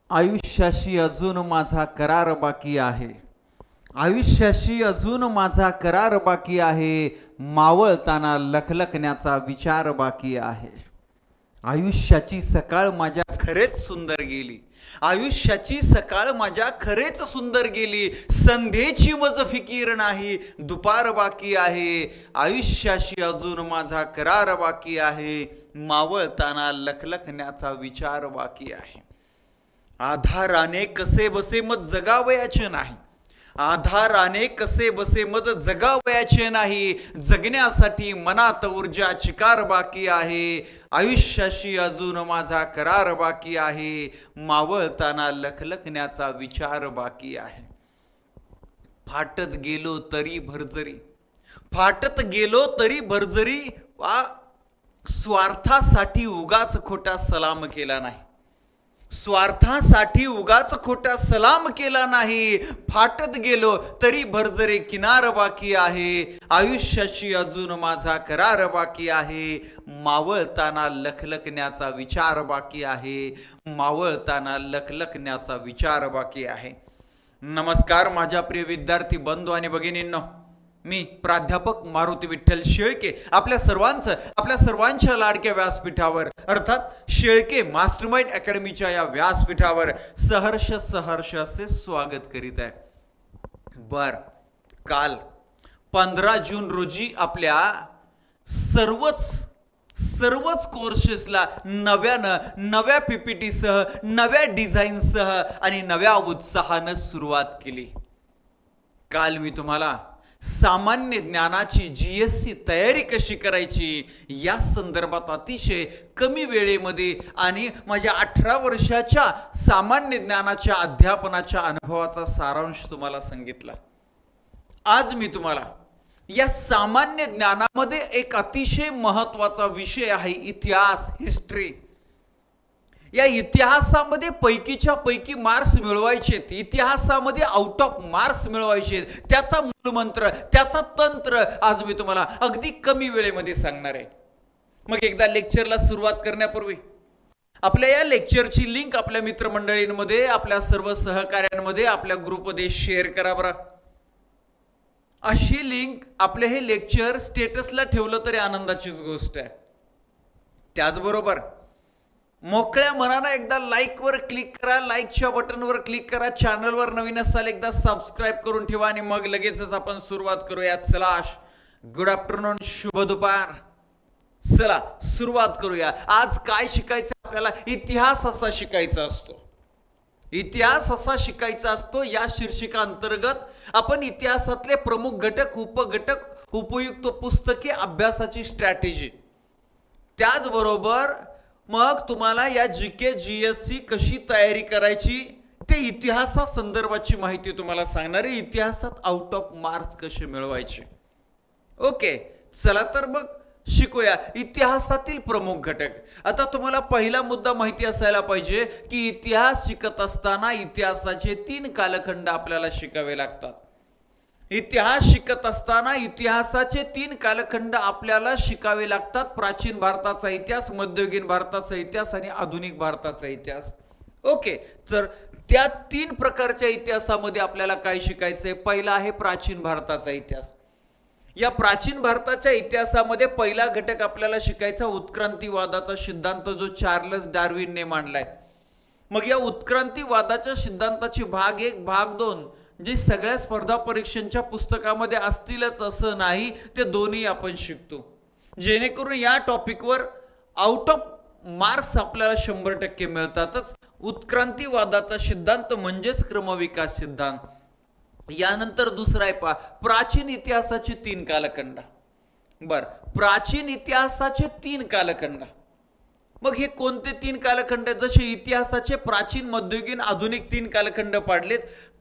आयुष्याशी अजून माझा करार बाकी आहे. आयुष्याशी अजून माझा करार बाकी आहे. मावळताना लखलखण्याचा विचार बाकी आहे. आयुष्याची सकाळ माझ्या खरेच सुंदर गेली. आयुष्याची सकाळ माझ्या खरेच सुंदर गेली. संध्येची मज फिकीर नाही. दुपार बाकी आहे. आयुष्याशी अजून माझा करार बाकी आहे. मावळताना लखलखण्याचा विचार बाकी आहे. आधाराने कसे बसे मत जगावयाचे नाही. आधाराने कसे बसे मत जगावयाचे नाही. जगण्यासाठी मनात ऊर्जा चिकार बाकी आहे. आयुष्याशी अजून माझा करार बाकी आहे. मावळताना लखलखण्याचा विचार बाकी आहे. फाटत गेलो तरी भरजरी, फाटत गेलो तरी भरजरी. स्वार्थासाठी उगाच खोटा सलाम केला नाही. स्वार्थासाठी उगाच खोटा सलाम केला नाही. फाटत गेलो तरी भरजरी किनार बाकी आहे. आयुष्याशी अजून माझा करार बाकी आहे. मावळताना लखलखण्याचा विचार बाकी आहे. मावळताना लखलखण्याचा विचार बाकी आहे. नमस्कार माझ्या प्रिय विद्यार्थी बंधू आणि भगिनींनो, मी प्राध्यापक मारुती विठ्ठल शेळके आपल्या सर्वांच्या लाडक्या व्यासपीठावर अर्थात शेळके मास्टरमाइंड अकॅडमीच्या या व्यासपीठावर सहर्ष असे स्वागत करीत आहे. काल 15 जून रोजी आपल्या सर्वच कोर्सेसला नव्या पीपीटी सह, नव्या डिझाईन सह आणि नव्या उत्साहानं सुरुवात केली. काल मी तुम्हाला सामान्य ज्ञानाची जीएसची तयारी कशी करायची या संदर्भात अतिशय कमी वेळेमध्ये आणि माझ्या 18 वर्षाच्या सामान्य ज्ञानाच्या अध्यापनाच्या अनुभवाचा सारांश तुम्हाला सांगितला. आज मी तुम्हाला या सामान्य ज्ञानामध्ये एक अतिशय महत्त्वाचा विषय आहे इतिहास, हिस्ट्री. या इतिहासामध्ये पैकीच्या पैकी मार्क्स मिळवायचे, इतिहासामध्ये आउट ऑफ मार्क्स मिळवायचे, त्याचा मूलमंत्र, त्याचा तंत्र आज मी तुम्हाला अगदी कमी वेळेमध्ये सांगणार आहे. मग एकदा लेक्चरला सुरुवात करण्यापूर्वी आपल्या या लेक्चरची लिंक आपल्या मित्रमंडळींमध्ये, आपल्या सर्व सहकार्यांमध्ये, आपल्या ग्रुपमध्ये शेअर करा बरं. अशी लिंक आपले हे लेक्चर स्टेटसला ठेवलं तरी आनंदाचीच गोष्ट आहे. त्याचबरोबर मोकळ्या मनानं एकदा लाईकवर क्लिक करा, लाईकच्या बटनवर क्लिक करा. चॅनलवर नवीन असाल एकदा सबस्क्राईब करून ठेवा आणि मग लगेचच आपण सुरुवात करूया. चला, गुड आफ्टरनून, शुभ दुपार. चला सुरुवात करूया. आज काय शिकायचं आपल्याला? इतिहास असा शिकायचा असतो. इतिहास असा शिकायचा असतो. या शीर्षिका अंतर्गत आपण इतिहासातले प्रमुख घटक, उपघटक, उपयुक्त पुस्तके, अभ्यासाची स्ट्रॅटेजी, त्याचबरोबर मग तुम्हाला या जीके जीएसची कशी तयारी करायची ते इतिहासा संदर्भाची माहिती तुम्हाला सांगणार आहे. इतिहासात आउट ऑफ मार्क्स कसे मिळवायचे. ओके, चला तर मग शिकूया इतिहासातील प्रमुख घटक. आता तुम्हाला पहिला मुद्दा माहिती असायला पाहिजे की इतिहास शिकत असताना इतिहासाचे 3 कालखंड आपल्याला शिकावे लागतात. इतिहास शिकत असताना इतिहासाचे 3 कालखंड आपल्याला शिकावे लागतात. प्राचीन भारताचा इतिहास, मध्ययुगीन भारताचा इतिहास आणि आधुनिक भारताचा इतिहास. ओके, तर त्या 3 प्रकारच्या इतिहासामध्ये आपल्याला काय शिकायचंय? पहिला आहे प्राचीन भारताचा इतिहास. या प्राचीन भारताच्या इतिहासामध्ये पहिला घटक आपल्याला शिकायचा उत्क्रांतीवादाचा सिद्धांत, जो चार्ल्स डार्विनने मांडलाय. मग या उत्क्रांतीवादाच्या सिद्धांताची भाग 1, भाग 2 जे सगळ्या स्पर्धा परीक्षांच्या पुस्तकामध्ये असतीलच असं नाही, ते दोन्ही आपण शिकतो, जेणेकरून या टॉपिकवर आउट ऑफ मार्क्स आपल्याला 100% मिळतातच. उत्क्रांतीवादाचा सिद्धांत म्हणजेच क्रमविकास सिद्धांत. यानंतर दुसरा आहे प्राचीन इतिहासाचे 3 कालखंड. प्राचीन इतिहासाचे 3 कालखंड. मग हे कोणते 3 कालखंड? जसे इतिहासाचे प्राचीन, मध्ययुगीन, आधुनिक 3 कालखंड पाडलेत,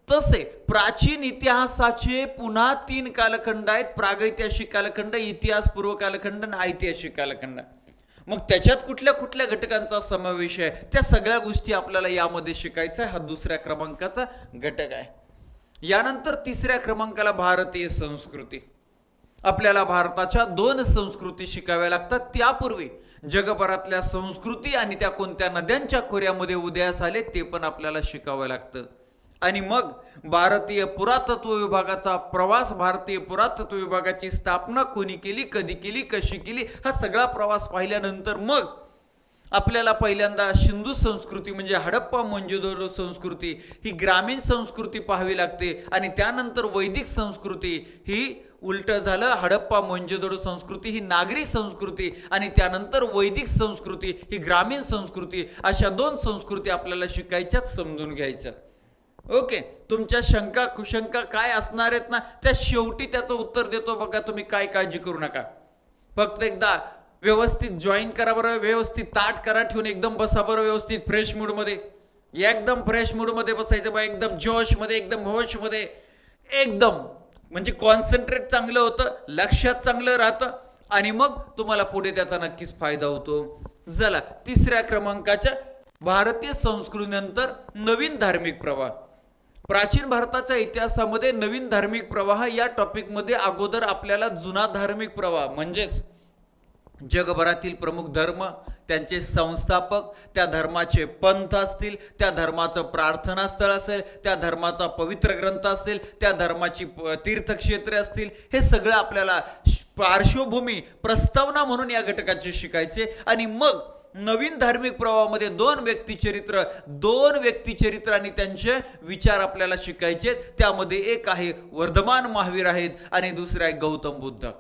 तसे प्राचीन इतिहासाचे पुन्हा 3 कालखंड आहेत. प्रागैतिहासिक कालखंड, इतिहास पूर्व कालखंड आणि ऐतिहासिक कालखंड. मग त्याच्यात कुठल्या कुठल्या घटकांचा समावेश आहे त्या सगळ्या गोष्टी आपल्याला यामध्ये शिकायचं आहे. हा दुसऱ्या क्रमांकाचा घटक आहे. यानंतर तिसऱ्या क्रमांकाला भारतीय संस्कृती. आपल्याला भारताच्या 2 संस्कृती शिकाव्या लागतात. त्यापूर्वी जगभरातल्या संस्कृती आणि त्या कोणत्या नद्यांच्या खोऱ्यामध्ये उदयास आले ते पण आपल्याला शिकावं लागतं. आणि मग भारतीय पुरातत्व विभागाचा प्रवास, भारतीय पुरातत्व विभागाची स्थापना कोणी केली, कधी केली, कशी केली, हा सगळा प्रवास पाहिल्यानंतर मग आपल्याला पहिल्यांदा सिंधू संस्कृती म्हणजे हडप्पा मोहनजोदडो संस्कृती ही ग्रामीण संस्कृती पाहावी लागते. आणि त्यानंतर वैदिक संस्कृती ही उलटं झालं, हडप्पा मोहनजोदडो संस्कृती ही नागरी संस्कृती आणि त्यानंतर वैदिक संस्कृती ही ग्रामीण संस्कृती, अशा दोन संस्कृती आपल्याला शिकायच्याच, समजून घ्यायच्या. ओके, तुमच्या शंका कुशंका काय असणार आहेत ना, त्या शेवटी त्याचं उत्तर देतो बघा. तुम्ही काय काळजी करू नका, फक्त एकदा व्यवस्थित जॉईन करा बरं, व्यवस्थित ताट करा ठेवून, एकदम बसा बरं व्यवस्थित फ्रेश मूडमध्ये, एकदम फ्रेश मूडमध्ये बसायचं बा, एकदम जोशमध्ये, एकदम होशमध्ये, एकदम म्हणजे कॉन्सन्ट्रेट चांगलं होतं, लक्षात चांगलं राहतं आणि मग तुम्हाला पुढे त्याचा नक्कीच फायदा होतो. चला, तिसऱ्या क्रमांकाच्या भारतीय संस्कृतीनंतर नवीन धार्मिक प्रवाह. प्राचीन भारताच्या इतिहासामध्ये नवीन धार्मिक प्रवाह या टॉपिकमध्ये अगोदर आपल्याला जुना धार्मिक प्रवाह म्हणजेच जगभरातील प्रमुख धर्म, त्यांचे संस्थापक, त्या धर्माचे पंथ असतील, त्या धर्माचं प्रार्थनास्थळ असेल, त्या धर्माचा पवित्र ग्रंथ असेल, त्या धर्माची तीर्थक्षेत्रे असतील, हे सगळं आपल्याला पार्श्वभूमी प्रस्तावना म्हणून या घटकाचे शिकायचे. आणि मग नवीन धार्मिक प्रवाहामध्ये दोन व्यक्तिचरित्र आणि त्यांचे विचार आपल्याला शिकायचे. त्यामध्ये एक आहे वर्धमान महावीर आहेत आणि दुसरा आहे गौतम बुद्ध.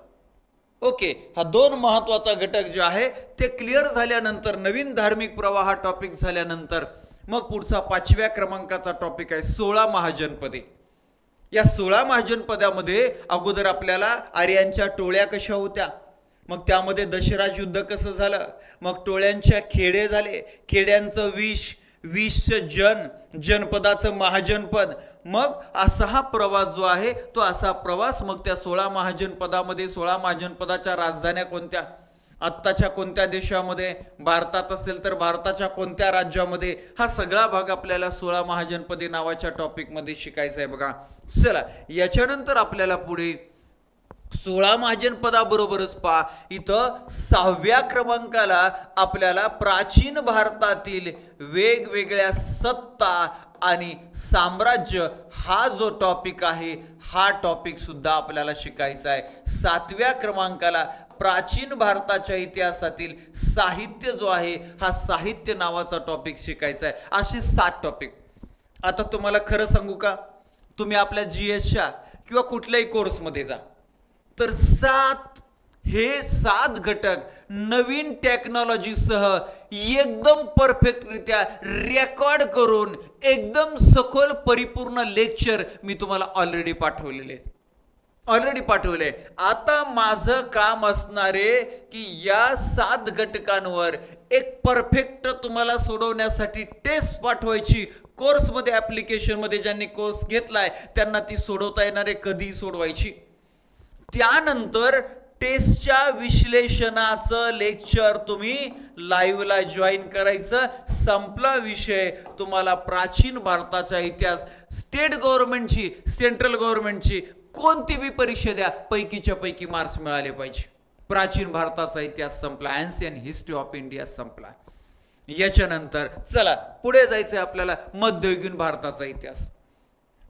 ओके, हा दोन महत्वाचा घटक जे आहे ते क्लिअर झाल्यानंतर, नवीन धार्मिक प्रवाह हा टॉपिक झाल्यानंतर मग पुढचा 5व्या क्रमांकाचा टॉपिक आहे 16 महाजनपदे. या 16 महाजनपदामध्ये अगोदर आपल्याला आर्यांच्या टोळ्या कशा होत्या, मग त्यामध्ये दशराज युद्ध कसं झालं, मग टोळ्यांच्या खेडे झाले, खेड्यांचं वीसचं जनपदाचं महाजनपद, मग असा हा प्रवास जो आहे तो असा प्रवास. मग त्या 16 महाजनपदामध्ये 16 महाजनपदाच्या राजधान्या कोणत्या, आत्ताच्या कोणत्या देशामध्ये, भारतात असेल तर भारताच्या कोणत्या राज्यामध्ये, हा सगळा भाग आपल्याला 16 महाजनपदे नावाच्या टॉपिकमध्ये शिकायचा आहे बघा. चला, याच्यानंतर आपल्याला पुढे 16 महाजनपदाबरोबरच पहा, इथं 6व्या क्रमांकाला आपल्याला प्राचीन भारतातील वेगवेगळ्या सत्ता आणि साम्राज्य हा जो टॉपिक आहे हा टॉपिक सुद्धा आपल्याला शिकायचा आहे. 7व्या क्रमांकाला प्राचीन भारताच्या इतिहासातील साहित्य जो आहे हा साहित्य नावाचा टॉपिक शिकायचा आहे. असे 7 टॉपिक. आता तुम्हाला खरं सांगू का, तुम्ही आपल्या GSच्या किंवा कुठल्याही कोर्समध्ये जा तर 7 घटक नवीन टेक्नॉलॉजीसह एकदम परफेक्टरित्या रेकॉर्ड करून एकदम सखोल परिपूर्ण लेक्चर मी तुम्हाला ऑलरेडी पाठवले. आता माझं काम असणार आहे की या 7 घटकांवर एक परफेक्ट तुम्हाला सोडवण्यासाठी टेस्ट पाठवायची. कोर्समध्ये ॲप्लिकेशनमध्ये ज्यांनी कोर्स घेतलाय त्यांना ती सोडवता येणार आहे, कधी सोडवायची. त्यानंतर टेस्टच्या विश्लेषणाचं लेक्चर तुम्ही लाईव्हला जॉईन करायचं. संपला विषय. तुम्हाला प्राचीन भारताचा इतिहास, स्टेट गव्हर्नमेंटची, सेंट्रल गव्हर्नमेंटची कोणती बी परीक्षा द्या, पैकीच्या पैकी मार्क्स मिळाले पाहिजे. प्राचीन भारताचा इतिहास संपला, एन्शियंट हिस्ट्री ऑफ इंडिया संपला. याच्यानंतर चला पुढे जायचंय आपल्याला मध्ययुगीन भारताचा इतिहास.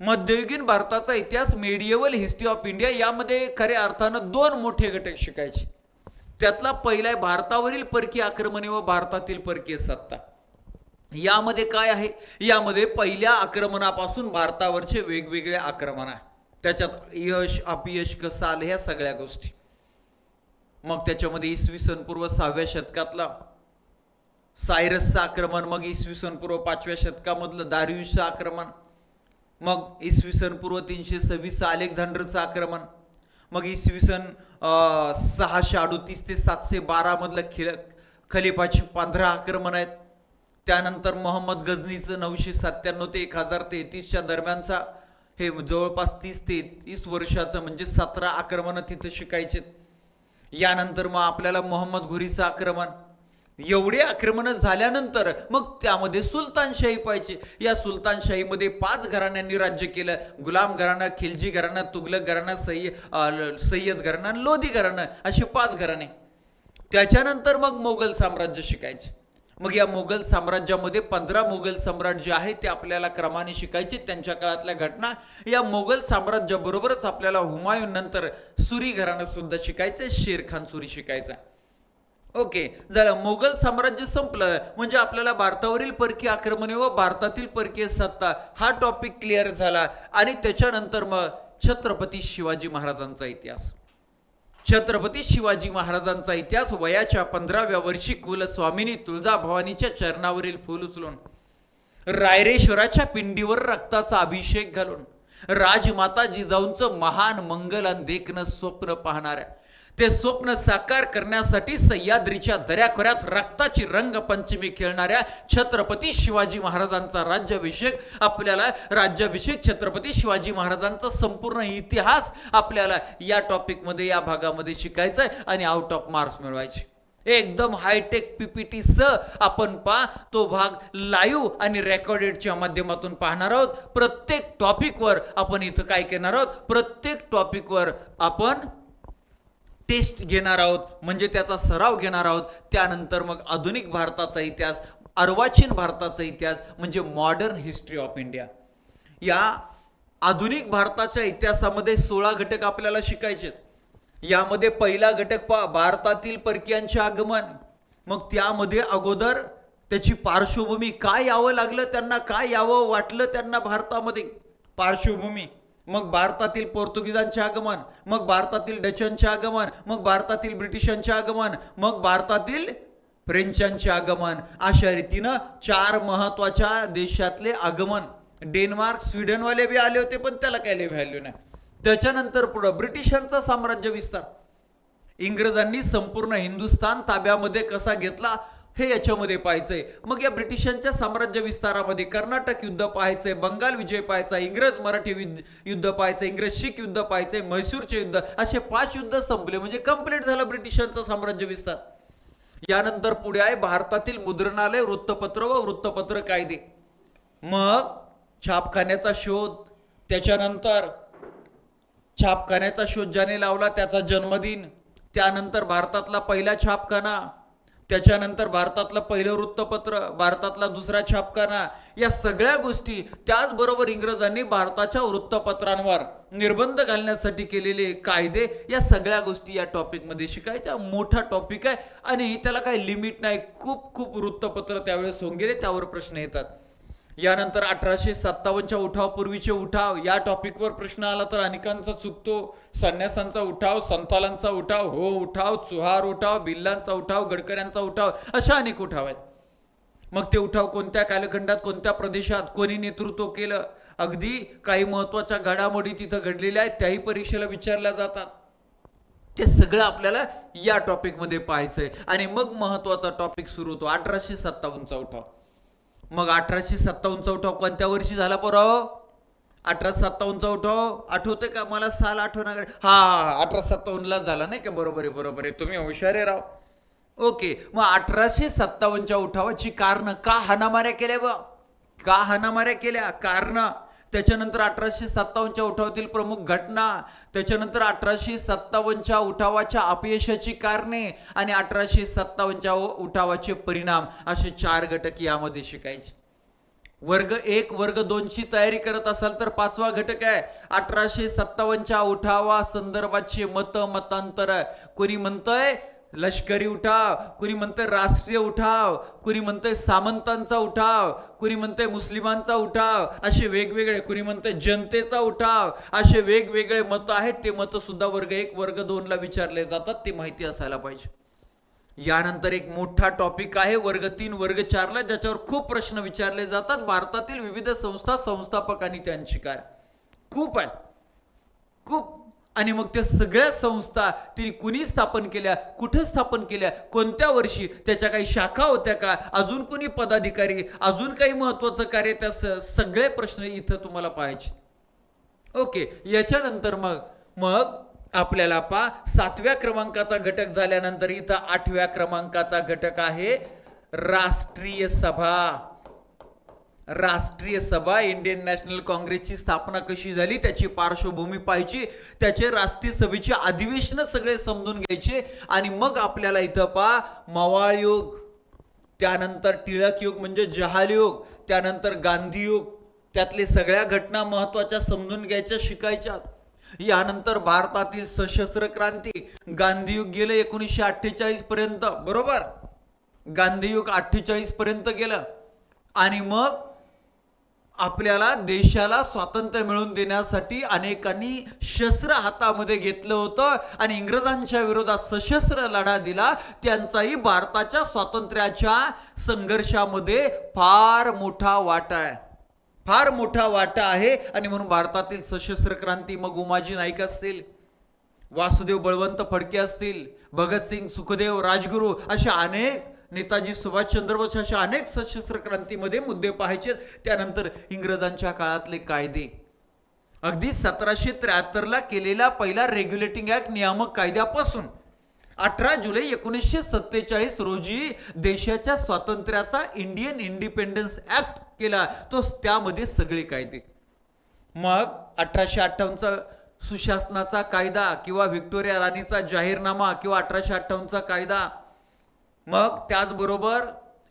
मध्ययुगीन भारताचा इतिहास, मेडिएवल हिस्ट्री ऑफ इंडिया, यामध्ये खऱ्या अर्थानं 2 मोठे घटक शिकायचे. त्यातला पहिला आहे भारतावरील परकीय आक्रमणे व भारतातील परकीय सत्ता. यामध्ये काय आहे, यामध्ये पहिल्या आक्रमणापासून भारतावरचे वेगवेगळे आक्रमण आहे, त्याच्यात यश अपयश कसं आलं ह्या सगळ्या गोष्टी. मग त्याच्यामध्ये इसवी सन पूर्व 6व्या शतकातला सायरसचं आक्रमण, मग इसवी सन पूर्व 5व्या शतकामधलं दारियुसचं आक्रमण, मग इसवी सन पूर्व 326 अलेक्झांडरचं आक्रमण, मग इसवी सन 638 ते 712 मधलं खलिफाची 15 आक्रमण आहेत. त्यानंतर मोहम्मद गझनीचं 997 ते 1033च्या दरम्यानचा हे जवळपास 30 ते 30 वर्षाचं म्हणजे 17 आक्रमण तिथं शिकायचे. यानंतर मग आपल्याला मोहम्मद घुरीचं आक्रमण. एवढे आक्रमण झाल्यानंतर मग त्यामध्ये सुलतानशाही पाहिजे. या सुलतानशाहीमध्ये 5 घराण्यांनी राज्य केलं. गुलाम घराणं, खिलजी घराणं, तुगलक घराणं, सय्यद घराणं, लोधी घराणं, असे 5 घराणे. त्याच्यानंतर मग मोगल साम्राज्य शिकायचे. मग या मोगल साम्राज्यामध्ये 15 मोगल सम्राट जे आहेत ते आपल्याला क्रमाने शिकायचे, त्यांच्या काळातल्या घटना. या मोगल साम्राज्याबरोबरच आपल्याला हुमायून नंतर सुरी घराणं सुद्धा शिकायचं, शेरखान सुरी शिकायचा. ओके, झालं. मोगल साम्राज्य संपलं म्हणजे आपल्याला भारतावरील परकीय आक्रमणे व भारतातील परकीय सत्ता हा टॉपिक क्लिअर झाला. आणि त्याच्यानंतर मग छत्रपती शिवाजी महाराजांचा इतिहास. छत्रपती शिवाजी महाराजांचा इतिहास वयाच्या 15व्या वर्षी कुलस्वामिनी तुळजाभवानीच्या चरणावरील फूल उचलून, रायरेश्वराच्या पिंडीवर रक्ताचा अभिषेक घालून, राजमाता जिजाऊंचं महान मंगल आणि देखणं स्वप्न पाहणाऱ्या, ते स्वप्न साकार करण्यासाठी सह्याद्रीच्या दऱ्याखोऱ्यात रक्ताची रंगपंचमी खेळणाऱ्या छत्रपती शिवाजी महाराजांचा राज्याभिषेक. आपल्याला राज्याभिषेक छत्रपती शिवाजी महाराजांचा संपूर्ण इतिहास आपल्याला या टॉपिकमध्ये, या भागामध्ये शिकायचा आहे आणि आउट ऑफ मार्क्स मिळवायचे. एकदम हायटेक पीपीटी सह आपण तो भाग लाईव्ह आणि रेकॉर्डेडच्या माध्यमातून पाहणार आहोत. प्रत्येक टॉपिकवर आपण इथं काय करणार आहोत, प्रत्येक टॉपिकवर आपण टेस्ट घेणार आहोत, म्हणजे त्याचा सराव घेणार आहोत. त्यानंतर मग आधुनिक भारताचा इतिहास, अर्वाचीन भारताचा इतिहास म्हणजे मॉडर्न हिस्ट्री ऑफ इंडिया. या आधुनिक भारताच्या इतिहासामध्ये 16 घटक आपल्याला शिकायचे. यामध्ये पहिला घटक भारतातील परकीयांचे आगमन. मग त्यामध्ये अगोदर त्याची पार्श्वभूमी, काय यावं लागलं त्यांना, काय यावं वाटलं त्यांना भारतामध्ये, पार्श्वभूमी. मग भारतातील पोर्तुगीजांचे आगमन, मग भारतातील डचांचे आगमन, मग भारतातील ब्रिटिशांचे आगमन, मग भारतातील फ्रेंचांचे आगमन. अशा रीतीनं 4 महत्वाच्या देशातले आगमन. डेन्मार्क, स्वीडनवाले बी आले होते पण त्याला काही व्हॅल्यू नाही. त्याच्यानंतर पुढं ब्रिटिशांचा साम्राज्य विस्तार. इंग्रजांनी संपूर्ण हिंदुस्थान ताब्यामध्ये कसा घेतला हे याच्यामध्ये पाहायचंय. मग या ब्रिटिशांच्या साम्राज्य विस्तारामध्ये कर्नाटक युद्ध पाहायचंय, बंगाल विजय पाहायचा, इंग्रज मराठी युद्ध पाहायचं, इंग्रज शीख युद्ध पाहायचंय, म्हैसूरचे युद्ध, असे 5 युद्ध संपले म्हणजे कंप्लीट झालं ब्रिटिशांचा साम्राज्य विस्तार. यानंतर पुढे आहे भारतातील मुद्रणालय, वृत्तपत्र व वृत्तपत्र कायदे. मग छापखान्याचा शोध, त्याच्यानंतर छापखान्याचा शोध ज्याने लावला त्याचा जन्मदिन, त्यानंतर भारतातला पहिला छापखाना, त्याच्यानंतर भारतातलं पहिलं वृत्तपत्र, भारतातला दुसरा छापखाना, या सगळ्या गोष्टी. त्याचबरोबर इंग्रजांनी भारताच्या वृत्तपत्रांवर निर्बंध घालण्यासाठी केलेले कायदे, या सगळ्या गोष्टी या टॉपिकमध्ये शिकायच्या. मोठा टॉपिक आहे आणि त्याला काही लिमिट नाही. खूप खूप वृत्तपत्र त्यावेळेस होऊन गेले, त्यावर प्रश्न येतात. यानंतर 1857च्या उठावापूर्वीचे उठाव, या टॉपिकवर प्रश्न आला तर अनेकांचा चुकतो. संन्यासांचा उठाव, संथालांचा उठाव, हो उठाव, चुहार उठाव, भिल्लांचा उठाव, गडकऱ्यांचा उठाव, अशा अनेक उठाव आहेत. मग ते उठाव कोणत्या कालखंडात, कोणत्या प्रदेशात, कोणी नेतृत्व केलं, अगदी काही महत्वाच्या घडामोडी तिथं घडलेल्या आहेत, त्याही परीक्षेला विचारल्या जातात. ते सगळं आपल्याला या टॉपिकमध्ये पाहायचंय. आणि मग महत्वाचा टॉपिक सुरू होतो 1857चा उठाव. मग 1857चा उठाव कोणत्या वर्षी झाला पोराव? 1857चा उठाव आठवते का? मला साल आठवणार. हा 1857ला झाला नाही का? बरोबर आहे, बरोबर आहे, तुम्ही हुशार आहे राव. ओके, मग 1857च्या उठावाची कारण, का हाणामाऱ्या केल्या बा, का हाणामाऱ्या केल्या, कारण. त्याच्यानंतर 1857च्या उठावातील प्रमुख घटना, त्याच्यानंतर 1857च्या उठावाच्या अपयशाची कारणे आणि 1857च्या उठावाचे परिणाम, असे 4 घटक यामध्ये शिकायचे. वर्ग 1 वर्ग 2ची तयारी करत असाल तर 5वा घटक आहे 1857च्या उठावा संदर्भाचे मतांतर. कोणी म्हणतंय लष्करी उठाव, कुणी म्हणतंय राष्ट्रीय उठाव, कुणी म्हणतंय सामंतांचा उठाव, कुणी म्हणतंय मुस्लिमांचा उठाव, असे वेगवेगळे, कुणी म्हणतंय जनतेचा उठाव, असे वेगवेगळे मतं आहेत. ते मतं सुद्धा वर्ग 1 वर्ग 2ला विचारले जातात, ते माहिती असायला पाहिजे. यानंतर एक मोठा टॉपिक आहे वर्ग 3 वर्ग 4ला, ज्याच्यावर खूप प्रश्न विचारले जातात. भारतातील विविध संस्था, संस्थापक आणि त्यांची काय, खूप आहे, खूप. आणि मग त्या सगळ्या संस्था तिने कुणी स्थापन केल्या, कुठे स्थापन केल्या, कोणत्या वर्षी, त्याच्या काही शाखा होत्या का, अजून कोणी पदाधिकारी, अजून काही महत्वाचं कार्य, त्या सगळे प्रश्न इथं तुम्हाला पाहायचे. ओके, याच्यानंतर मग आपल्याला 7व्या क्रमांकाचा घटक झाल्यानंतर इथं 8व्या क्रमांकाचा घटक आहे राष्ट्रीय सभा. राष्ट्रीय सभा, इंडियन नॅशनल काँग्रेसची स्थापना कशी झाली, त्याची पार्श्वभूमी पाहायची, त्याचे राष्ट्रीय सभेचे अधिवेशन सगळे समजून घ्यायचे. आणि मग आपल्याला इथं पहा मवाळ युग, त्यानंतर टिळक युग म्हणजे जहाल युग, त्यानंतर गांधी युग, त्यातले सगळ्या घटना महत्वाच्या समजून घ्यायच्या, शिकायच्या. यानंतर भारतातील सशस्त्र क्रांती, गांधी युग गेलं 1948 पर्यंत, बरोबर. गांधी युग 48 पर्यंत गेलं. आणि मग आपल्याला देशाला स्वातंत्र्य मिळवून देण्यासाठी अनेकांनी शस्त्र हातामध्ये घेतलं होतं आणि इंग्रजांच्या विरोधात सशस्त्र लढा दिला. त्यांचाही भारताच्या स्वातंत्र्याच्या संघर्षामध्ये फार मोठा वाटा आहे, फार मोठा वाटा आहे. आणि म्हणून भारतातील सशस्त्र क्रांती, मग उमाजी नाईक असतील, वासुदेव बळवंत फडके असतील, भगतसिंग, सुखदेव, राजगुरू, अशा अनेक, नेताजी सुभाषचंद्र बोस, अशा अनेक सशस्त्र क्रांतीमध्ये मुद्दे पाहायचे. त्यानंतर इंग्रजांच्या काळातले कायदे, अगदी 1773 केलेला पहिला रेग्युलेटिंग ऍक्ट, नियामक कायद्यापासून 18 जुलै 1947 रोजी देशाच्या स्वातंत्र्याचा इंडियन इंडिपेंडन्स ऍक्ट केला, तो त्यामध्ये सगळे कायदे. मग 1858चा सुशासनाचा कायदा किंवा व्हिक्टोरिया राणीचा जाहीरनामा किंवा 1858चा कायदा, मग त्याचबरोबर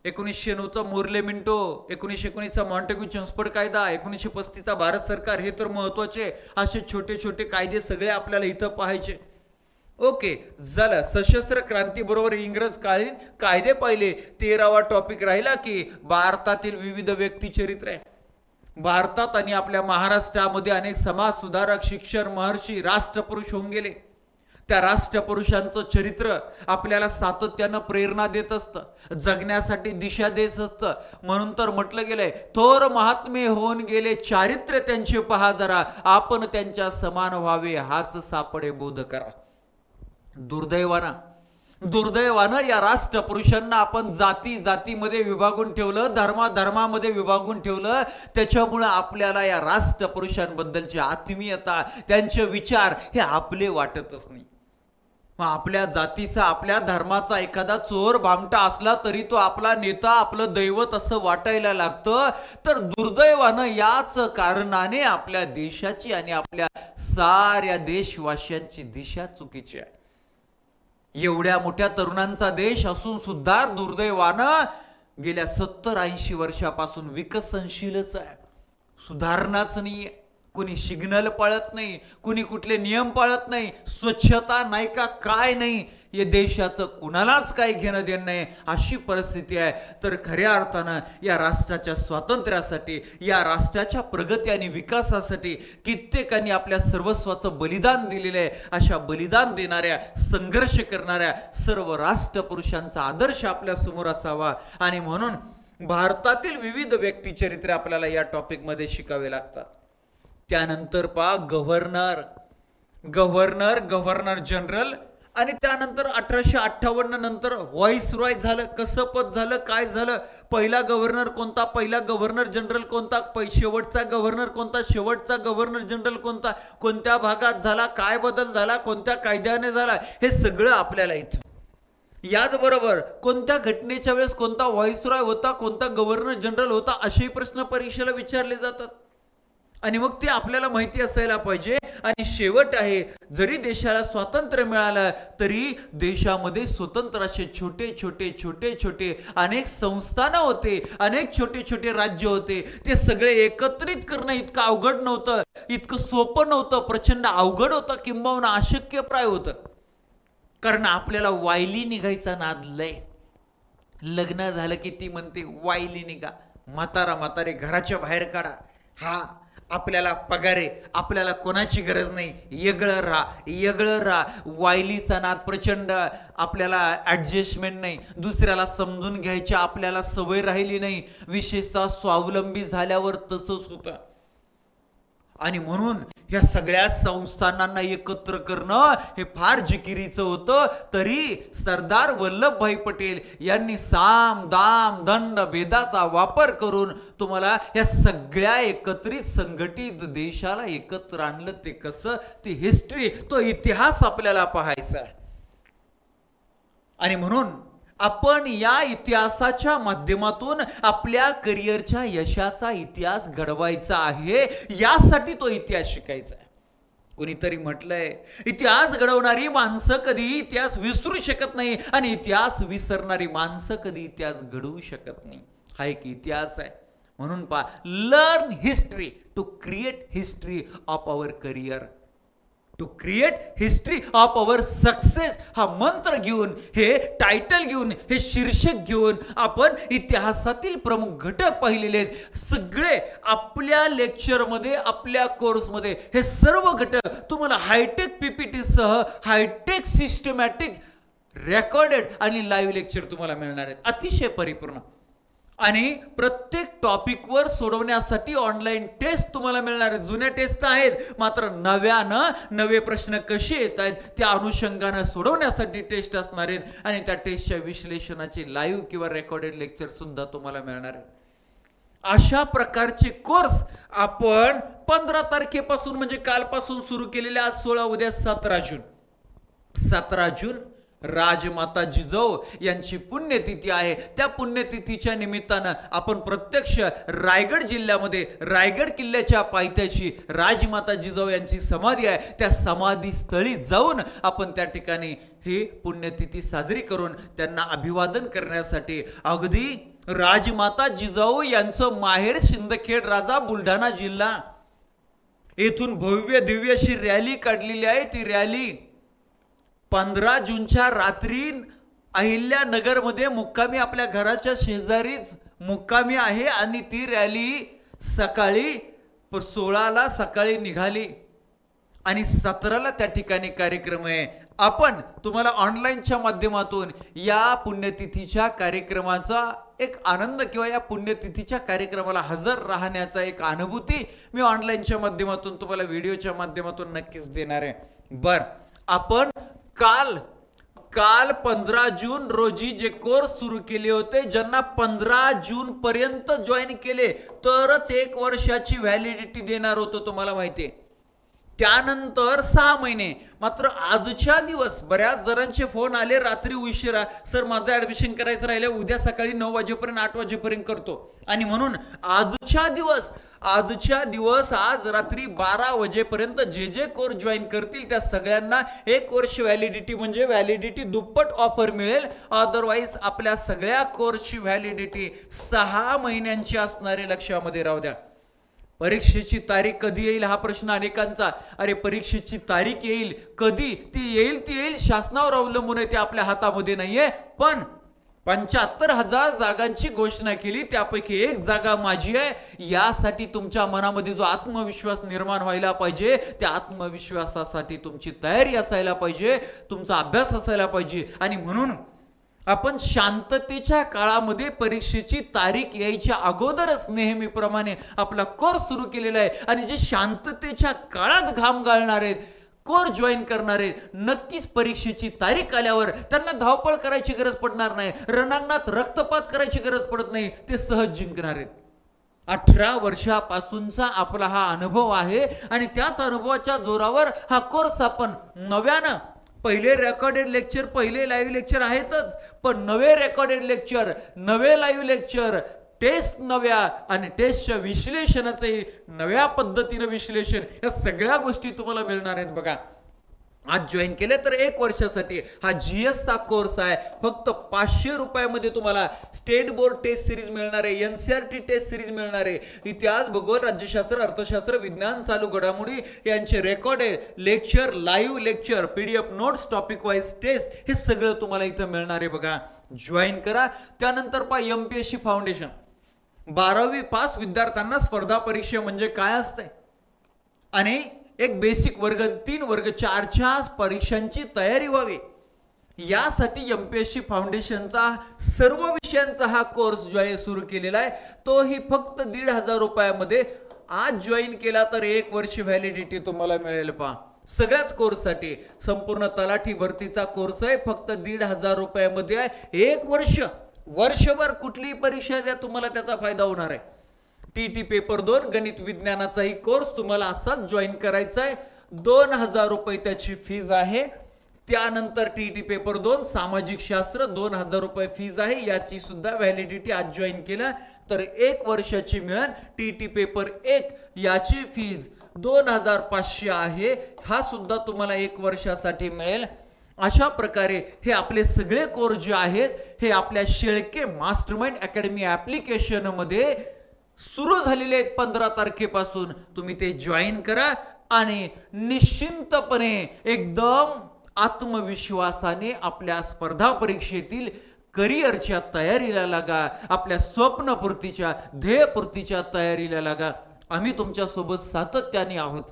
1909चा मोर्ले मिंटो, 1919चा मॉन्टेग्यू चेम्सफोर्ड कायदा, 1935चा भारत सरकार, हे तर महत्वाचे. असे छोटे छोटे कायदे सगळे आपल्याला इथं पाहायचे. ओके, झालं. सशस्त्र क्रांती बरोबर इंग्रज कालीन कायदे पाहिले. 13वा टॉपिक राहिला की भारतातील विविध व्यक्ती चरित्र आहे. भारतात आणि आपल्या महाराष्ट्रामध्ये अनेक समाज सुधारक, शिक्षक, महर्षी, राष्ट्रपुरुष होऊन गेले. त्या राष्ट्रपुरुषांचं चरित्र आपल्याला सातत्यानं प्रेरणा देत असतं, जगण्यासाठी दिशा देत असतं. म्हणून तर म्हटलं गेलंय, थोर महात्मे होऊन गेले, चारित्र्य त्यांचे पहा जरा, आपण त्यांच्या समान व्हावे, हाच सापडे बोध करा. दुर्दैवानं या राष्ट्रपुरुषांना आपण जाती जातीमध्ये विभागून ठेवलं, धर्मामध्ये विभागून ठेवलं. त्याच्यामुळं आपल्याला या राष्ट्रपुरुषांबद्दलची आत्मीयता, त्यांचे विचार हे आपले वाटतच नाही. मग आपल्या जातीचा, आपल्या धर्माचा एखादा चोर भामटा असला तरी तो आपला नेता, आपलं दैवत असं वाटायला लागतं. तर दुर्दैवानं याच कारणाने आपल्या देशाची आणि आपल्या साऱ्या देशवासियांची दिशा चुकीची आहे. एवढ्या मोठ्या तरुणांचा देश असून सुद्धा दुर्दैवानं गेल्या 70-80 वर्षापासून विकसनशीलच आहे, सुधारणाच नाहीये. कोणी सिग्नल पाळत नाही, कोणी कुठले नियम पाळत नाही, स्वच्छता नाही का काय नाही, या देशाचं कुणालाच काही घेणं देणं नाही, अशी परिस्थिती आहे. तर खऱ्या अर्थानं या राष्ट्राच्या स्वातंत्र्यासाठी, या राष्ट्राच्या प्रगती आणि विकासासाठी कित्येकांनी आपल्या सर्वस्वाचं बलिदान दिलेलं आहे. अशा बलिदान देणाऱ्या, संघर्ष करणाऱ्या सर्व राष्ट्रपुरुषांचा आदर्श आपल्या समोर असावा. आणि म्हणून भारतातील विविध व्यक्तिचरित्रे आपल्याला या टॉपिकमध्ये शिकावे लागतात. त्यानंतर पहा गव्हर्नर जनरल, आणि त्यानंतर 1858 नंतर व्हाईस रॉय झालं. कसं पद झालं, काय झालं, पहिला गव्हर्नर कोणता, पहिला गव्हर्नर जनरल कोणता, शेवटचा गव्हर्नर कोणता, शेवटचा गव्हर्नर जनरल कोणता, कोणत्या भागात झाला, काय बदल झाला, कोणत्या कायद्याने झाला, हे सगळं आपल्याला इथं. याचबरोबर कोणत्या घटनेच्या वेळेस कोणता व्हाईस रॉय होता, कोणता गव्हर्नर जनरल होता, असे प्रश्न परीक्षेला विचारले जातात. आणि मग ते आपल्याला माहिती असायला पाहिजे. आणि शेवट आहे, जरी देशाला स्वातंत्र्य मिळालं तरी देशामध्ये स्वतंत्र असे छोटे छोटे अनेक संस्थानं होते, अनेक छोटे छोटे राज्य होते. ते सगळे एकत्रित करणं इतकं अवघड नव्हतं, इतकं सोपं नव्हतं, प्रचंड अवघड होतं, किंबहुना अशक्यप्राय होतं. कारण आपल्याला वायली निघायचा नाद लय. लग्न झालं की ती म्हणते वायली निघा, म्हातारे घराच्या बाहेर काढा, हा आपल्याला पगार आहे, आपल्याला कोणाची गरज नाही, येगळं राहा. वायलीचा नाद प्रचंड. आपल्याला ॲडजस्टमेंट नाही, दुसऱ्याला समजून घ्यायची आपल्याला सवय राहिली नाही. विशेषतः स्वावलंबी झाल्यावर तसंच होतं. आणि म्हणून ह्या सगळ्या संस्थानांना एकत्र करणं हे फार जिकिरीचं होतं. तरी सरदार वल्लभभाई पटेल यांनी साम दाम दंड भेदाचा वापर करून तुम्हाला या सगळ्या एकत्रित संघटित देशाला एकत्र आणलं. ते कसं, ती हिस्ट्री, तो इतिहास आपल्याला पाहायचा आहे. आणि म्हणून आपण या इतिहासाच्या माध्यमातून आपल्या करिअरच्या यशाचा इतिहास घडवायचा आहे, यासाठी तो इतिहास शिकायचा आहे. कोणीतरी म्हटलंय, इतिहास घडवणारी माणसं कधी इतिहास विसरू शकत नाही आणि इतिहास विसरणारी माणसं कधी इतिहास घडवू शकत नाही. हा एक इतिहास आहे. म्हणून पहा, learn history to create history of our career, to create history of our success हा मंत्र घेऊन, हे टायटल घेऊन, हे शीर्षक घेऊन आपण इतिहासातील प्रमुख घटक पाहिलेले आहेत. सगळे आपल्या लेक्चरमध्ये, आपल्या कोर्समध्ये हे सर्व घटक तुम्हाला हायटेक पीपीटी सह, हायटेक सिस्टमॅटिक रेकॉर्डेड आणि लाईव्ह लेक्चर तुम्हाला मिळणार आहेत, अतिशय परिपूर्ण. आणि प्रत्येक टॉपिकवर सोडवण्यासाठी ऑनलाईन टेस्ट तुम्हाला मिळणार आहेत. जुन्या टेस्ट आहेत, मात्र नव्यानं नवे प्रश्न कसे येत आहेत त्या अनुषंगानं सोडवण्यासाठी टेस्ट असणार आहेत. आणि त्या टेस्टच्या विश्लेषणाचे लाईव्ह किंवा रेकॉर्डेड लेक्चर सुद्धा तुम्हाला मिळणार आहेत. अशा प्रकारचे कोर्स आपण 15 तारखेपासून म्हणजे कालपासून सुरू केलेले, आज 16, उद्या 17 जून राजमाता जिजाऊ यांची पुण्यतिथी आहे. त्या पुण्यतिथीच्या निमित्तानं आपण प्रत्यक्ष रायगड जिल्ह्यामध्ये, रायगड किल्ल्याच्या पायथ्याशी राजमाता जिजाऊ यांची समाधी आहे, त्या समाधी स्थळी जाऊन आपण त्या ठिकाणी ही पुण्यतिथी साजरी करून त्यांना अभिवादन करण्यासाठी, अगदी राजमाता जिजाऊ यांचं माहेर शिंदखेड राजा बुलढाणा जिल्हा येथून भव्य दिव्य अशी रॅली काढलेली आहे. ती रॅली 15 जूनच्या रात्री अहिल्यानगरमध्ये मुक्कामी, आपल्या घराच्या शेजारीच मुक्कामी आहे. आणि ती रॅली सकाळी 16ला सकाळी निघाली आणि 17ला त्या ठिकाणी कार्यक्रम आहे. आपण तुम्हाला ऑनलाईनच्या माध्यमातून या पुण्यतिथीच्या कार्यक्रमाचा एक आनंद किंवा या पुण्यतिथीच्या कार्यक्रमाला हजर राहण्याचा एक अनुभूती मी ऑनलाईनच्या माध्यमातून तुम्हाला व्हिडिओच्या माध्यमातून नक्कीच देणार आहे. बर, आपण काल 15 जून रोजी जे कोर्स सुरू केले होते, ज्यांना 15 जून पर्यंत जॉईन केले तरच 1 वर्षाची व्हॅलिडिटी देणार होतो, तुम्हाला माहिती आहे. त्यानंतर 6 महिने. मात्र आजच्या दिवस बऱ्याच जणांचे फोन आले रात्री उशिरा, सर माझं ऍडमिशन करायचं राहिलं, उद्या सकाळी 9 वाजेपर्यंत 8 वाजेपर्यंत करतो. आणि म्हणून आजच्या दिवस आज रात्री 12 वाजेपर्यंत जे कोर्स जॉईन करतील त्या सगळ्यांना 1 वर्ष व्हॅलिडिटी म्हणजे व्हॅलिडिटी दुप्पट ऑफर मिळेल. अदरवाईज आपल्या सगळ्या कोर्सची व्हॅलिडिटी 6 महिन्यांची असणारे, लक्षामध्ये राहू द्या. परीक्षेची तारीख कधी येईल हा प्रश्न अनेकांचा. अरे परीक्षेची तारीख येईल कधी, ती येईल शासनावर अवलंबून आहे, ते आपल्या हातामध्ये नाहीये. पण 75,000 जागांची घोषणा केली, त्यापैकी 1 जागा माझी आहे. यासाठी तुमच्या मनामध्ये जो आत्मविश्वास निर्माण व्हायला पाहिजे, त्या आत्मविश्वासासाठी तुमची तयारी असायला पाहिजे, तुमचा अभ्यास असायला पाहिजे. आणि म्हणून आपण शांततेच्या काळामध्ये परीक्षेची तारीख यायच्या अगोदरच नेहमीप्रमाणे आपला कोर्स सुरू केलेला आहे. आणि जे शांततेच्या काळात घाम गाळणार आहेत, कोर्स जॉईन करणारे, नक्कीच परीक्षेची तारीख आल्यावर त्यांना धावपळ करायची गरज पडणार नाही, रणांगणात रक्तपात करायची गरज पडत नाही, ते सहज जिंकणार आहेत. 18 वर्षापासूनचा आपला हा अनुभव आहे आणि त्याच अनुभवाच्या जोरावर हा कोर्स आपण नव्यानं, पहिले रेकॉर्डेड लेक्चर, पहिले लाईव्ह लेक्चर आहेतच, पण नवे रेकॉर्डेड लेक्चर, नवे लाईव्ह लेक्चर, टेस्ट नव्या आणि टेस्टच्या विश्लेषणाचे नव्या पद्धतीने विश्लेषण, या सगळ्या गोष्टी तुम्हाला मिळणार आहेत. बघा, आज जॉईन केले तर 1 वर्षासाठी हा GS चा कोर्स आहे. फक्त 500 रुपयामध्ये तुम्हाला स्टेट बोर्ड टेस्ट सिरीज मिळणार आहे, NCERT टेस्ट सिरीज मिळणार आहे, इतिहास, भूगोल, राज्यशास्त्र, अर्थशास्त्र, विज्ञान, चालू घडामोडी यांचे recorded lecture, live lecture, PDF notes, topic wise test, हे सगळं तुम्हाला इथं मिळणार आहे. बघा, जॉईन करा. त्यानंतर पहा, MPSC फाउंडेशन, 12वी पास विद्यार्थ्यांना स्पर्धा परीक्षा म्हणजे काय असते आणि एक बेसिक वर्ग 3 वर्ग 4च्या परीक्षांची तयारी व्हावी, यासाठी MPSC फाउंडेशनचा सर्व विषयांचा हा कोर्स जो आहे सुरू केलेला आहे. तोही फक्त 1,500 रुपयामध्ये. आज जॉईन केला तर 1 वर्ष व्हॅलिडिटी तुम्हाला मिळेल. पहा, सगळ्याच कोर्ससाठी संपूर्ण तलाठी भरतीचा कोर्स आहे, फक्त 1,500 रुपयामध्ये आहे. 1 वर्षभर कुठलीही परीक्षा द्या, तुम्हाला त्याचा फायदा होणार आहे. TT पेपर 2 गणित विज्ञानाचाही कोर्स तुम्हाला असाच जॉईन करायचा आहे. 2,000 रुपये त्याची फीज आहे. त्यानंतर टीईटी पेपर 2 सामाजिक शास्त्र 2000 रुपये फीज आहे, याची सुद्धा व्हॅलिडिटी आज जॉईन केलं तर 1 वर्षाची मिळेल. टीईटी पेपर 1 याची फीज 2500 आहे, हा सुद्धा तुम्हाला 1 वर्षासाठी मिळेल. अशा प्रकारे हे आपले सगळे कोर्स जे आहेत हे आपल्या शेळके मास्टरमाइंड अकॅडमी ऍप्लिकेशन मध्ये सुरू झालेले आहेत. 15 तारखेपासून तुम्ही ते जॉईन करा आणि निश्चिंतपणे एकदम आत्मविश्वासाने आपल्या स्पर्धा परीक्षेतील करिअरच्या तयारीला लागा, आपल्या स्वप्नपूर्तीच्या ध्येयपूर्तीच्या तयारीला लागा. आम्ही तुमच्यासोबत सातत्याने आहोत,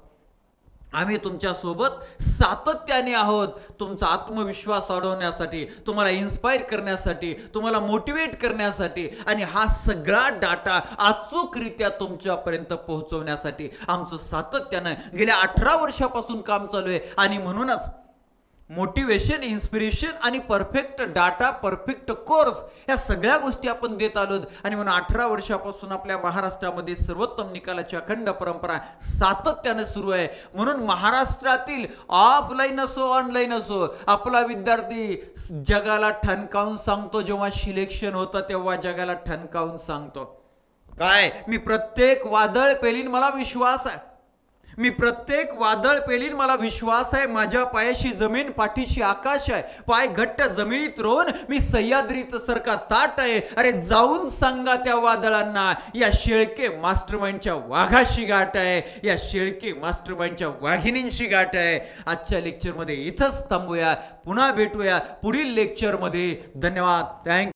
आम्ही तुमच्यासोबत सातत्याने आहोत. तुमचा आत्मविश्वास वाढवण्यासाठी, तुम्हाला इन्स्पायर करण्यासाठी, तुम्हाला मोटिवेट करण्यासाठी आणि हा सगळा डाटा अचूकरित्या तुमच्यापर्यंत पोहोचवण्यासाठी आमचं सातत्यानं गेल्या 18 वर्षापासून काम चालू आहे. आणि म्हणूनच मोटिवेशन, इन्स्पिरेशन आणि परफेक्ट डाटा, परफेक्ट कोर्स या सगळ्या गोष्टी आपण देत आलो. आणि म्हणून 18 वर्षापासून आपल्या महाराष्ट्रामध्ये सर्वोत्तम निकालाची अखंड परंपरा सातत्याने सुरू आहे. म्हणून महाराष्ट्रातील ऑफलाईन असो ऑनलाईन असो आपला विद्यार्थी जगाला ठणकावून सांगतो. जेव्हा सिलेक्शन होतं तेव्हा जगाला ठणकावून सांगतो काय, मी प्रत्येक वादळ पेलीन, मला विश्वास आहे, मी प्रत्येक वादळ पेलीन, मला विश्वास आहे, माझ्या पायाशी जमीन पाठीशी आकाश आहे, पाय घट्ट जमिनीत रोवून मी सह्याद्रीत सरका ताट आहे. अरे जाऊन सांगा त्या वादळांना या शेळके मास्टरमाइंडच्या वाघाशी गाठ आहे, या शेळके मास्टरमाइंडच्या वाघिणींशी गाठ आहे. आजच्या लेक्चरमध्ये इथंच थांबूया, पुन्हा भेटूया पुढील लेक्चरमध्ये. धन्यवाद. थँक्यू.